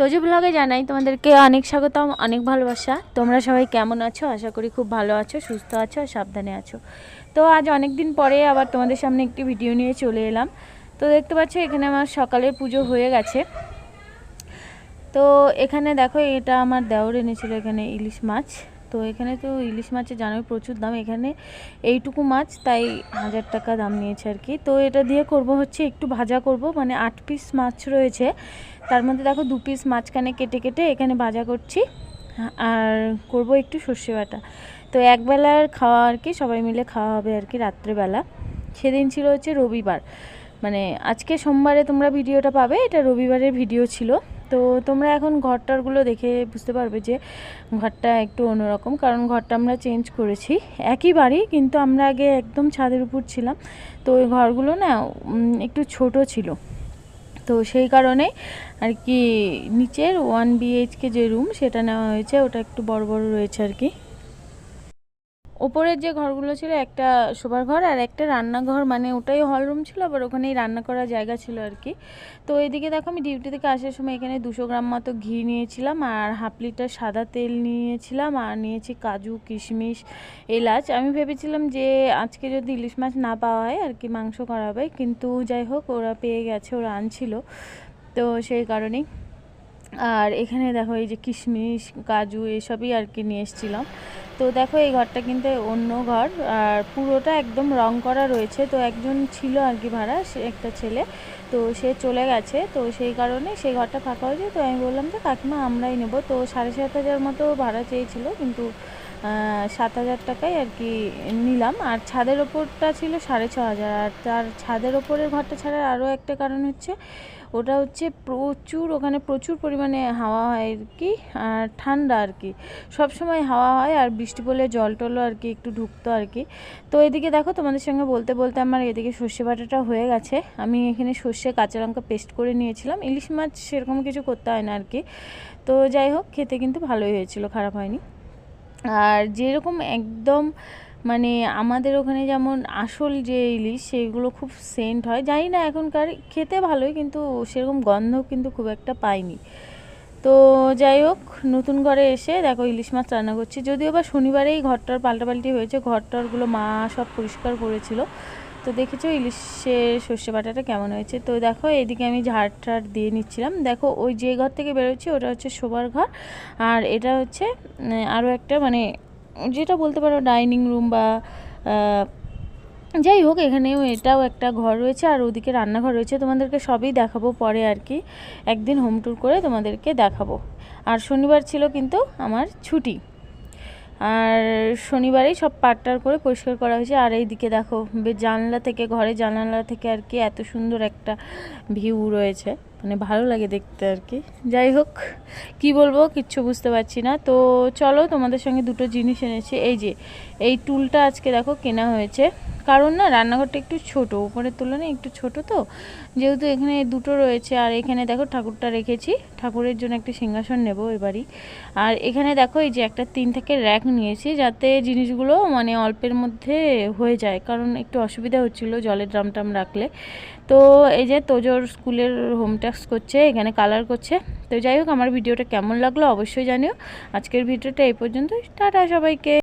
তোজো ব্লগে জানাই তোমাদেরকে অনেক স্বাগতম, অনেক ভালোবাসা। তোমরা সবাই কেমন আছো? আশা করি খুব ভালো আছো, সুস্থ আছো আর সাবধানে আছো। তো আজ অনেক দিন পরে আবার তোমাদের সামনে একটি ভিডিও নিয়ে চলে এলাম। তো দেখতে পাচ্ছ এখানে আমার সকালের পুজো হয়ে গেছে। তো এখানে দেখো, এটা আমার দেওর এনেছিল এখানে ইলিশ মাছ। তো এখানে তো ইলিশ মাছের জানোই প্রচুর দাম, এখানে এইটুকু মাছ তাই 1000 টাকা দাম নিয়েছে আর কি। তো এটা দিয়ে করব হচ্ছে একটু ভাজা করব, মানে 8 পিস মাছ রয়েছে, তার মধ্যে দেখো 2 পিস মাছখানে কেটে কেটে এখানে ভাজা করছি, আর করব একটু সর্ষে বাটা। তো একবেলার খাওয়া আর কি, সবাই মিলে খাওয়া হবে আর কি রাত্রেবেলা। সেদিন ছিল হচ্ছে রবিবার, মানে আজকে সোমবারে তোমরা ভিডিওটা পাবে, এটা রবিবারের ভিডিও ছিল। তো তোমরা এখন ঘরটারগুলো দেখে বুঝতে পারবে যে ঘরটা একটু অন্যরকম, কারণ ঘরটা আমরা চেঞ্জ করেছি। একই বাড়ি, কিন্তু আমরা আগে একদম ছাদের উপর ছিলাম। তো ওই ঘরগুলো না একটু ছোট ছিল, তো সেই কারণে আর কি নিচের 1 BHK যে রুম সেটা নেওয়া হয়েছে, ওটা একটু বড় বড় রয়েছে আর কি। ওপরের যে ঘরগুলো ছিল, একটা শোবার ঘর আর একটা রান্নাঘর, মানে ওটাই হল রুম ছিল, আবার ওখানেই রান্না করার জায়গা ছিল আর কি। তো এদিকে দেখো, আমি ডিউটি থেকে আসার সময় এখানে 200 গ্রাম মতো ঘি নিয়েছিলাম, আর হাফ লিটার সাদা তেল নিয়েছিলাম, আর নিয়েছি কাজু, কিশমিশ, এলাচ। আমি ভেবেছিলাম যে আজকে যদি ইলিশ মাছ না পাওয়া হয় আর কি মাংস করা হবে, কিন্তু যাই হোক ওরা পেয়ে গেছে, ওরা আনছিল, তো সেই কারণেই। আর এখানে দেখো এই যে কিশমিশ, কাজু এসবই আর কি নিয়ে এসেছিলাম। তো দেখো এই ঘরটা কিন্তু অন্য ঘর, আর পুরোটা একদম রং করা রয়েছে। তো একজন ছিল আর কি ভাড়া, সে একটা ছেলে, তো সে চলে গেছে, তো সেই কারণে সেই ঘরটা ফাঁকা হয়েছে। তো আমি বললাম যে কাকিমা আমরাই নেব। তো 7,500 মতো ভাড়া চেয়েছিল, কিন্তু 7,000 টাকায় আর কি নিলাম। আর ছাদের ওপরটা ছিল 6,500। আর তার ছাদের ওপরের ঘরটা ছাড়ার আরও একটা কারণ হচ্ছে, ওটা হচ্ছে প্রচুর, ওখানে প্রচুর পরিমাণে হাওয়া হয় আর কি, আর ঠান্ডা আর কি, সবসময় হাওয়া হয়, আর বৃষ্টি পড়লে জল টলও আর কি একটু ঢুকতো আর কি। তো এদিকে দেখো, তোমাদের সঙ্গে বলতে বলতে আমার এদিকে সর্ষে বাটাটা হয়ে গেছে। আমি এখানে সর্ষে কাঁচা লঙ্কা পেস্ট করে নিয়েছিলাম। ইলিশ মাছ সেরকম কিছু করতে হয় না আর কি। তো যাই হোক, খেতে কিন্তু ভালোই হয়েছিল, খারাপ হয়নি। আর যেরকম একদম মানে আমাদের ওখানে যেমন আসল যে ইলিশ সেগুলো খুব সেন্ট হয়, জানি না এখনকার, খেতে ভালোই, কিন্তু সেরকম গন্ধ কিন্তু খুব একটা পাইনি। তো যাই হোক, নতুন ঘরে এসে দেখো ইলিশ মাছ রান্না করছি। যদিও বা শনিবারেই ঘরটার পাল্টাপাল্টি হয়েছে, ঘরটারগুলো মা সব পরিষ্কার করেছিল। তো দেখেছো ইলিশের সর্ষে বাটাটা কেমন হয়েছে। তো দেখো এদিকে আমি ঝাড় ঠাড় দিয়ে নিচ্ছিলাম। দেখো ওই যে ঘর থেকে বেরোচ্ছি ওটা হচ্ছে শোবার ঘর, আর এটা হচ্ছে আরও একটা, মানে যেটা বলতে পারো ডাইনিং রুম বা যাই হোক, এখানেও এটাও একটা ঘর রয়েছে, আর ওদিকে রান্নাঘর রয়েছে। তোমাদেরকে সবই দেখাবো পরে আর কি, একদিন হোম ট্যুর করে তোমাদেরকে দেখাবো। আর শনিবার ছিল কিন্তু আমার ছুটি, আর শনিবারেই সব পাটটার করে পরিষ্কার করা হয়েছে। আর এইদিকে দেখো জানলা থেকে, ঘরের জানালা থেকে আর কি এত সুন্দর একটা ভিউ রয়েছে, মানে ভালো লাগে দেখতে আর কি। যাই হোক, কি বলবো কিচ্ছু বুঝতে পারছি না। তো চলো, তোমাদের সঙ্গে দুটো জিনিস এনেছি। এই যে এই টুলটা আজকে দেখো কেনা হয়েছে, কারণ না রান্নাঘরটা একটু ছোট, উপরের তুলনায় একটু ছোট, তো যেহেতু এখানে দুটো রয়েছে। আর এখানে দেখো ঠাকুরটা রেখেছি, ঠাকুরের জন্য একটা সিংহাসন নেব এবারই। আর এখানে দেখো এই যে একটা 3 থেকে র্যাক নিয়েছি, যাতে জিনিসগুলো মানে অল্পের মধ্যে হয়ে যায়, কারণ একটু অসুবিধা হচ্ছিল জলের ড্রাম টাম রাখলে। তো এই যে তোজোর স্কুলের হোম টাস্ক করছে, এখানে কালার করছে। তো যাই হোক, আমার ভিডিওটা কেমন লাগলো অবশ্যই জানিও। আজকের ভিডিওটা এই পর্যন্তই, টাটা সবাইকে।